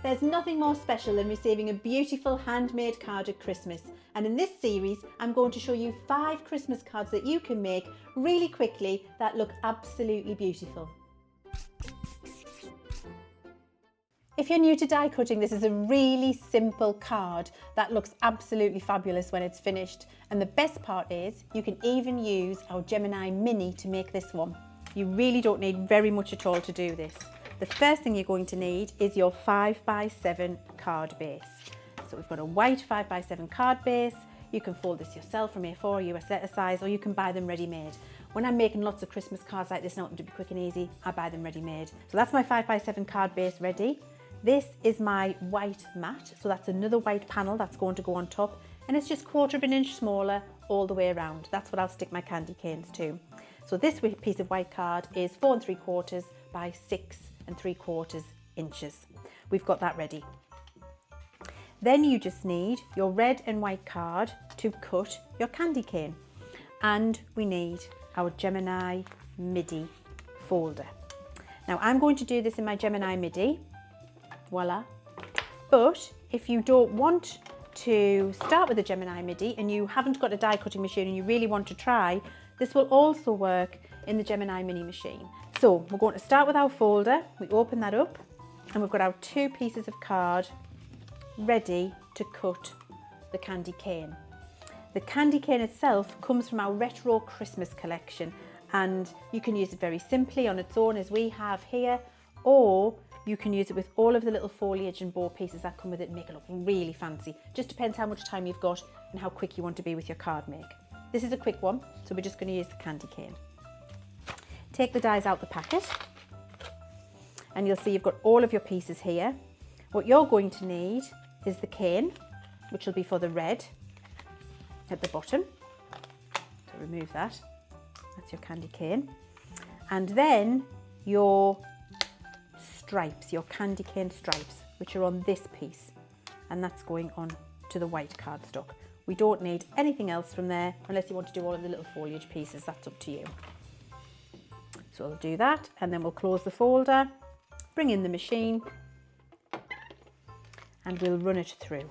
There's nothing more special than receiving a beautiful handmade card at Christmas, and in this series I'm going to show you 5 Christmas cards that you can make really quickly that look absolutely beautiful. If you're new to die cutting, this is a really simple card that looks absolutely fabulous when it's finished, and the best part is you can even use our Gemini Mini to make this one. You really don't need very much at all to do this. The first thing you're going to need is your 5x7 card base. So we've got a white 5x7 card base. You can fold this yourself from A4 or US letter size, or you can buy them ready-made. When I'm making lots of Christmas cards like this, I want them to be quick and easy, I buy them ready-made. So that's my 5x7 card base ready. This is my white mat, so that's another white panel that's going to go on top, and it's just 1/4 of an inch smaller all the way around. That's what I'll stick my candy canes to. So this piece of white card is 4 3/4 by 6 3/4 inches. We've got that ready. Then you just need your red and white card to cut your candy cane, and we need our Gemini MIDI folder. Now I'm going to do this in my Gemini MIDI, voila. But if you don't want to start with a Gemini MIDI and you haven't got a die cutting machine and you really want to try, this will also work in the Gemini Mini machine. So we're going to start with our folder. We open that up and we've got our 2 pieces of card ready to cut the candy cane. The candy cane itself comes from our retro Christmas collection, and you can use it very simply on its own as we have here, or you can use it with all of the little foliage and bow pieces that come with it and make it look really fancy. Just depends how much time you've got and how quick you want to be with your card make. This is a quick one, so we're just going to use the candy cane. Take the dies out the packet and you'll see you've got all of your pieces here. What you're going to need is the cane, which will be for the red at the bottom. So remove that. That's your candy cane. And then your stripes, your candy cane stripes, which are on this piece, and that's going on to the white cardstock. We don't need anything else from there unless you want to do all of the little foliage pieces. That's up to you. So we'll do that, and then we'll close the folder, bring in the machine, and we'll run it through.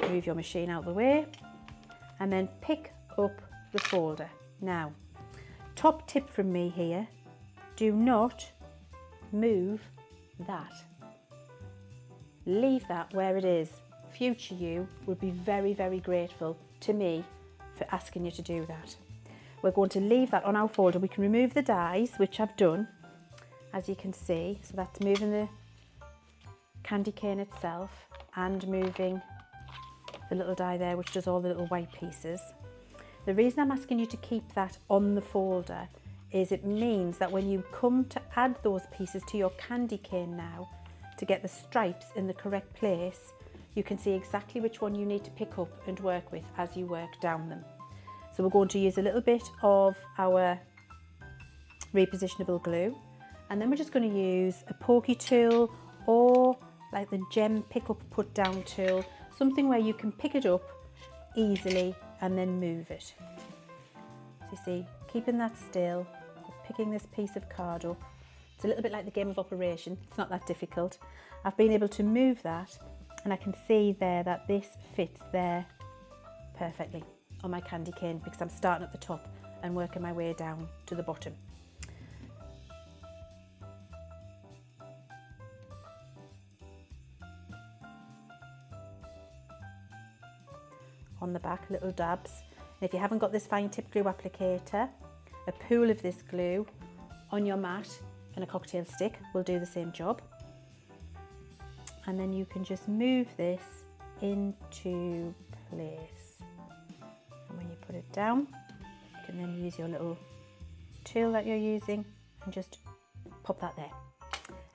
Move your machine out of the way and then pick up the folder. Now, top tip from me here, do not move that. Leave that where it is. Future you will be very, very grateful to me for asking you to do that. We're going to leave that on our folder. We can remove the dies, which I've done, as you can see. So that's moving the candy cane itself and moving the little die there, which does all the little white pieces. The reason I'm asking you to keep that on the folder is it means that when you come to add those pieces to your candy cane now, to get the stripes in the correct place, you can see exactly which one you need to pick up and work with as you work down them. So we're going to use a little bit of our repositionable glue, and then we're just going to use a pokey tool or like the gem pick up put down tool, something where you can pick it up easily and then move it. So you see, keeping that still, picking this piece of card up. It's a little bit like the game of operation. It's not that difficult. I've been able to move that, and I can see there that this fits there perfectly on my candy cane because I'm starting at the top and working my way down to the bottom. On the back, little dabs. And if you haven't got this fine tip glue applicator, a pool of this glue on your mat and a cocktail stick will do the same job. And then you can just move this into place. And when you put it down, you can then use your little tool that you're using and just pop that there.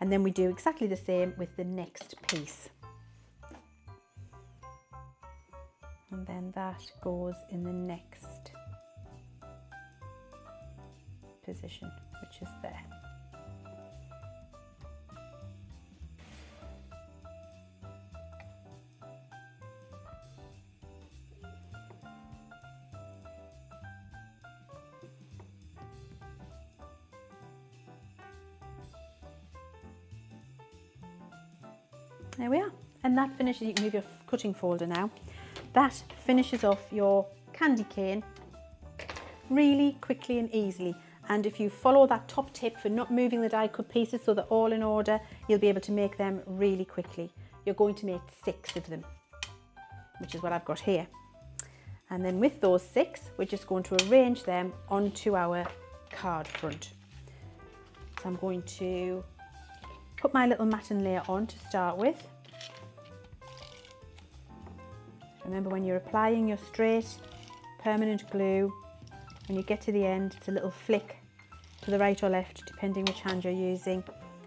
And then we do exactly the same with the next piece. And then that goes in the next position, which is there. There we are. And that finishes, you can move your cutting folder now. That finishes off your candy cane really quickly and easily. And if you follow that top tip for not moving the die cut pieces so they're all in order, you'll be able to make them really quickly. You're going to make 6 of them, which is what I've got here. And then with those 6, we're just going to arrange them onto our card front. So I'm going to put my little matting layer on to start with. Remember, when you're applying your straight permanent glue, when you get to the end, it's a little flick to the right or left, depending which hand you're using,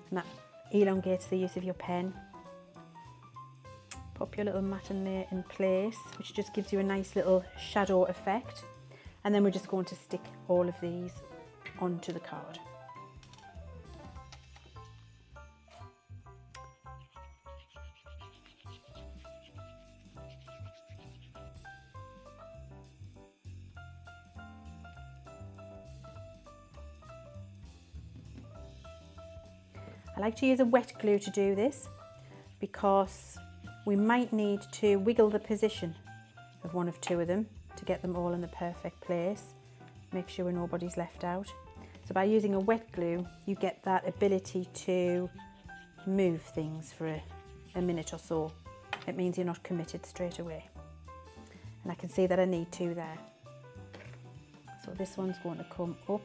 and that elongates the use of your pen. Pop your little matting layer in place, which just gives you a nice little shadow effect. And then we're just going to stick all of these onto the card. I like to use a wet glue to do this because we might need to wiggle the position of one of 2 of them to get them all in the perfect place. Make sure nobody's left out. So by using a wet glue, you get that ability to move things for a minute or so. It means you're not committed straight away. And I can see that I need 2 there. So this one's going to come up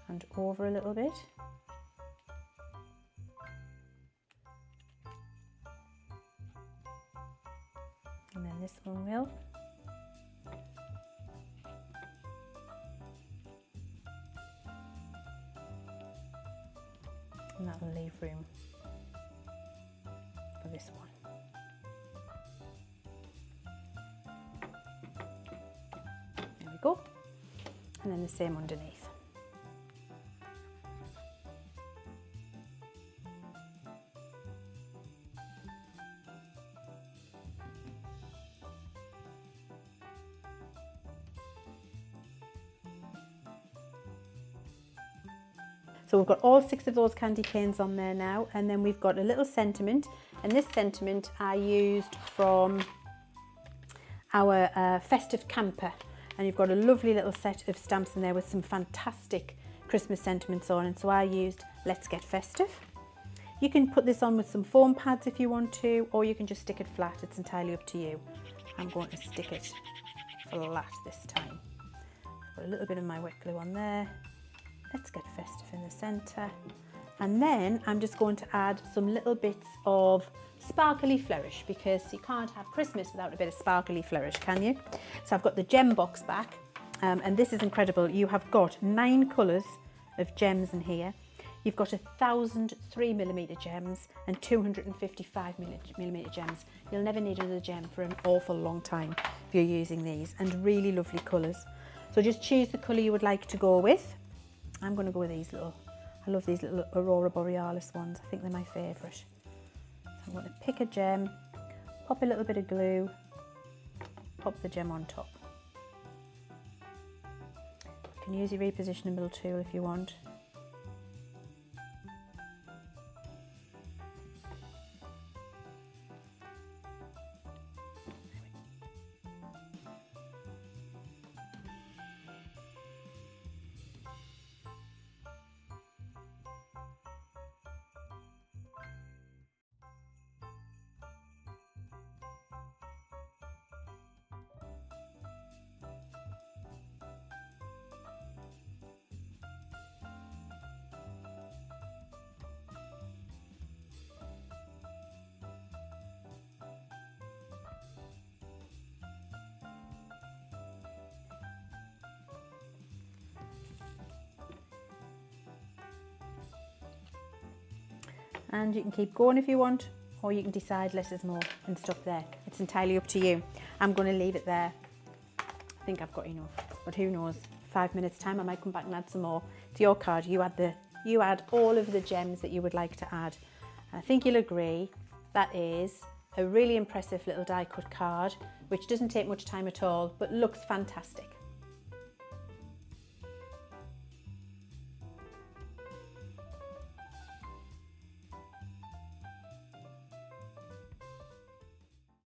and over a little bit. And then this one will. And that will leave room for this one. There we go. And then the same underneath. So we've got all 6 of those candy canes on there now, and then we've got a little sentiment, and this sentiment I used from our festive camper, and you've got a lovely little set of stamps in there with some fantastic Christmas sentiments on, and so I used Let's Get Festive. You can put this on with some foam pads if you want to, or you can just stick it flat, it's entirely up to you. I'm going to stick it flat this time. I've got a little bit of my wet glue on there. Let's Get Festive in the centre, and then I'm just going to add some little bits of sparkly flourish, because you can't have Christmas without a bit of sparkly flourish, can you? So I've got the gem box back, and this is incredible. You have got 9 colours of gems in here. You've got 1,000 3mm gems and 255mm gems. You'll never need another gem for an awful long time if you're using these, and really lovely colours. So just choose the colour you would like to go with. I'm going to go with these little, I love these little Aurora Borealis ones. I think they're my favourite. So I'm going to pick a gem, pop a little bit of glue, pop the gem on top. You can use your repositionable tool if you want. And you can keep going if you want, or you can decide less is more and stop there. It's entirely up to you. I'm going to leave it there. I think I've got enough, but who knows? 5 minutes time I might come back and add some more. It's your card. You add all of the gems that you would like to add. And I think you'll agree that is a really impressive little die cut card, which doesn't take much time at all, but looks fantastic.